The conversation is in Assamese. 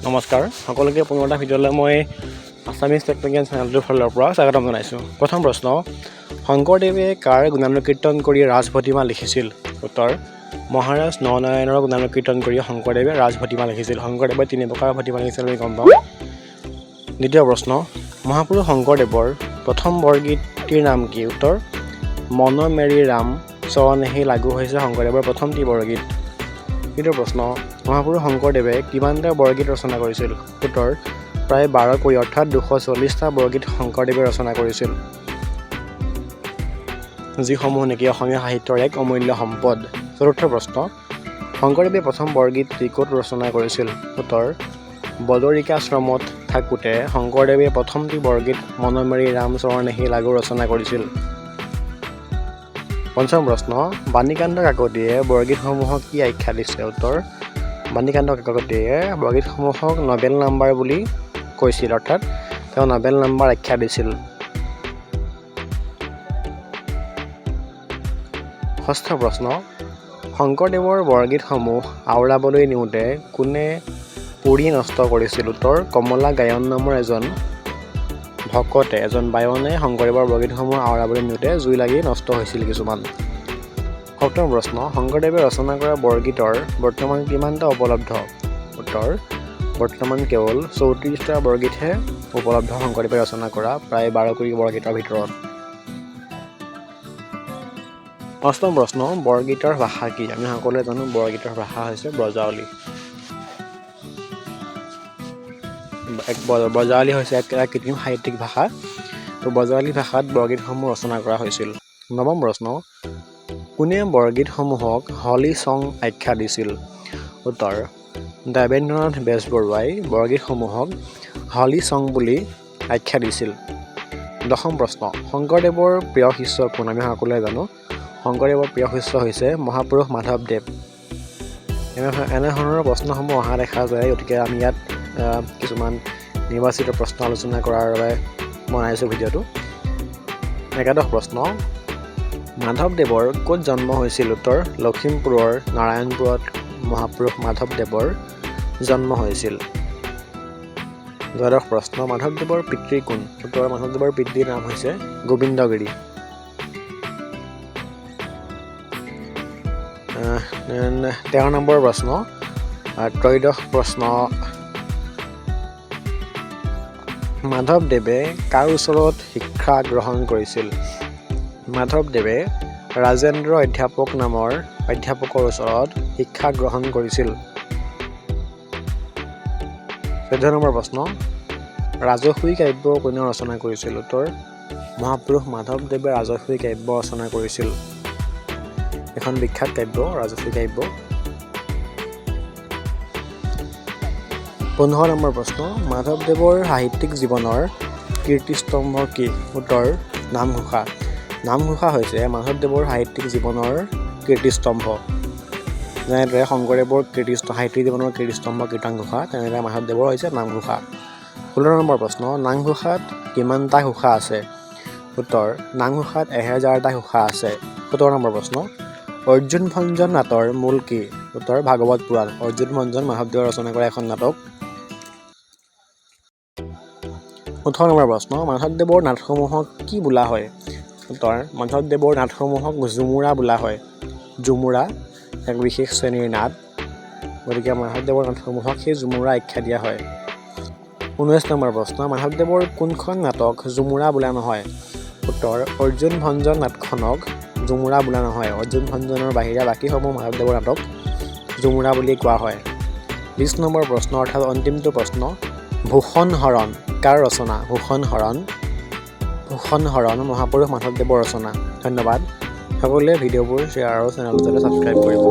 নমস্কাৰ সকলোকে পুনৰ এটা ভিডিঅ'লৈ মই আছামিজ টেকনিকেল চেনেলটোৰ ফালৰ পৰা স্বাগতম জনাইছোঁ। প্ৰথম প্ৰশ্ন, শংকৰদেৱে কাৰ গুণানুকীৰ্তন কৰি ৰাজভটিমা লিখিছিল? উত্তৰ, মহাৰাজ নৰনাৰায়ণৰ গুণানুকীৰ্তন কৰি শংকৰদেৱে ৰাজভটিমা লিখিছিল। শংকৰদেৱে 3 প্ৰকাৰৰ ভটিমা লিখিছিল আমি গম পাওঁ। দ্বিতীয় প্ৰশ্ন, মহাপুৰুষ শংকৰদেৱৰ প্ৰথম বৰগীতটিৰ নাম কি? উত্তৰ, মন মেৰি ৰাম চৰণেহি লাগু হৈছে শংকৰদেৱৰ প্ৰথমটি বৰগীত। তৃতীয় প্ৰশ্ন, মহাপুৰুষ শংকৰদেৱে কিমানটা বৰগীত ৰচনা কৰিছিল? উত্তৰ, প্ৰায় 12 কৰি অৰ্থাৎ 240টা বৰগীত শংকৰদেৱে ৰচনা কৰিছিল, যিসমূহ নেকি অসমীয়া সাহিত্যৰ এক অমূল্য সম্পদ। চতুৰ্থ প্ৰশ্ন, শংকৰদেৱে প্ৰথম বৰগীতটি ক'ত ৰচনা কৰিছিল? উত্তৰ, বদৰিকাশ্ৰমত থাকোঁতে শংকৰদেৱে প্ৰথমটি বৰগীত মন মেৰি ৰাম চৰণেহি লাগু ৰচনা কৰিছিল। পঞ্চম প্ৰশ্ন, বাণীকান্ত কাকতিয়ে বৰগীতসমূহক কি আখ্যা দিছে? উত্তৰ, বাণীকান্ত কাকতিয়ে বৰগীতসমূহক নবেল নাম্বাৰ বুলি কৈছিল, অৰ্থাৎ তেওঁ নবেল নাম্বাৰ আখ্যা দিছিল। ষষ্ঠ প্ৰশ্ন, শংকৰদেৱৰ বৰগীতসমূহ আওৰাবলৈ নিওঁতে কোনে পুৰি নষ্ট কৰিছিল? উত্তৰ, কমলা গায়ন নামৰ এজন বায়নে শংকৰদেৱৰ বৰগীতসমূহ আওৰাবলৈ নিওঁতে জুই লাগি নষ্ট হৈছিল কিছুমান। সপ্তম প্ৰশ্ন, শংকৰদেৱে ৰচনা কৰা বৰগীতৰ বৰ্তমান কিমানটা উপলব্ধ? উত্তৰ, বৰ্তমান কেৱল 34টা বৰগীতহে উপলব্ধ শংকৰদেৱে ৰচনা কৰা প্ৰায় 12 কৰি বৰগীতৰ ভিতৰত। অষ্টম প্ৰশ্ন, বৰগীতৰ ভাষা কি? আমি সকলোৱে জানো বৰগীতৰ ভাষা হৈছে ব্ৰজাৱলী। ব্ৰজাৱলী হৈছে এক কৃত্ৰিম সাহিত্যিক ভাষা। তো ব্ৰজাৱলী ভাষাত বৰগীতসমূহ ৰচনা কৰা হৈছিল। নৱম প্ৰশ্ন, কোনে বৰগীতসমূহক হলি চং আখ্যা দিছিল? উত্তৰ, দেৱেন্দ্ৰনাথ বেজবৰুৱাই বৰগীতসমূহক হলি চং বুলি আখ্যা দিছিল। দশম প্ৰশ্ন, শংকৰদেৱৰ প্ৰিয় শিষ্য কোন? আমি সকলোৱে জানো শংকৰদেৱৰ প্ৰিয় শিষ্য হৈছে মহাপুৰুষ মাধৱদেৱ। এনেধৰণৰ প্ৰশ্নসমূহ অহা দেখা যায়, গতিকে আমি ইয়াত কিছুমান নিৰ্বাচিত প্ৰশ্ন আলোচনা কৰাৰ বাবে বনাইছোঁ ভিডিঅ'টো। একাদশ প্ৰশ্ন, মাধৱদেৱৰ ক'ত জন্ম হৈছিল? উত্তৰ, লখিমপুৰৰ নাৰায়ণপুৰত মহাপুৰুষ মাধৱদেৱৰ জন্ম হৈছিল। দ্বাদশ প্ৰশ্ন, মাধৱদেৱৰ পিতৃ কোন? উত্তৰ, মাধৱদেৱৰ পিতৃৰ নাম হৈছে গোবিন্দগিৰি। 13 নম্বৰ প্ৰশ্ন, ত্ৰয়োদশ প্ৰশ্ন, মাধৱদেৱে কাৰ ওচৰত শিক্ষা গ্ৰহণ কৰিছিল? মাধৱদেৱে ৰাজেন্দ্ৰ অধ্যাপক নামৰ অধ্যাপকৰ ওচৰত শিক্ষা গ্ৰহণ কৰিছিল। 14 নম্বৰ প্ৰশ্ন, ৰাজসুই কাব্য কোনে ৰচনা কৰিছিল? উত্তৰ, মহাপুৰুষ মাধৱদেৱে ৰাজসুই কাব্য ৰচনা কৰিছিল। এখন বিখ্যাত কাব্য ৰাজসুই কাব্য। 15 নম্বৰ প্ৰশ্ন, মাধৱদেৱৰ সাহিত্যিক জীৱনৰ কীৰ্তিস্তম্ভ কি? উত্তৰ, নামঘোষা। নামঘোষা হৈছে মাধৱদেৱৰ সাহিত্যিক জীৱনৰ কীৰ্তিস্তম্ভ। যেনেদৰে শংকৰদেৱৰ সাহিত্যিক জীৱনৰ কীৰ্তিস্তম্ভ কীৰ্তনঘোষা, তেনেদৰে মাধৱদেৱৰ হৈছে নামঘোষা। 16 নম্বৰ প্ৰশ্ন, নামঘোষাত কিমানটা ঘোষা আছে? উত্তৰ, নামঘোষাত 1000টা ঘোষা আছে। 17 নম্বৰ প্ৰশ্ন, অৰ্জুন ভঞ্জন নাটৰ মূল কি? উত্তৰ, ভাগৱত পুৰাণ। অৰ্জুন ভঞ্জন মাধৱদেৱে ৰচনা কৰা এখন নাটক। 18 নম্বৰ প্ৰশ্ন, মাধৱদেৱৰ নাটসমূহক কি বোলা হয়? উত্তৰ, মাধৱদেৱৰ নাটসমূহক ঝুমুৰা বোলা হয়। ঝুমুৰা এক বিশেষ শ্ৰেণীৰ নাট, গতিকে মাধৱদেৱৰ নাটসমূহক সেই ঝুমুৰা আখ্যা দিয়া হয়। 19 নম্বৰ প্ৰশ্ন, মাধৱদেৱৰ কোনখন নাটক ঝুমুৰা বোলা নহয়? উত্তৰ, অৰ্জুন ভঞ্জন নাটখনক ঝুমুৰা বোলা নহয়। অৰ্জুন ভঞ্জনৰ বাহিৰে বাকীসমূহ মাধৱদেৱৰ নাটক ঝুমুৰা বুলি কোৱা হয়। 20 নম্বৰ প্ৰশ্ন অৰ্থাৎ অন্তিমটো প্ৰশ্ন, ভূষণ হৰণ কাৰ ৰচনা? ভূষণ হৰণ মহাপুৰুষ মাধৱদেৱৰ ৰচনা। ধন্যবাদ। সকলোৱে ভিডিঅ'বোৰ শ্বেয়াৰ আৰু চেনেলটোলৈ ছাবস্ক্ৰাইব কৰিব।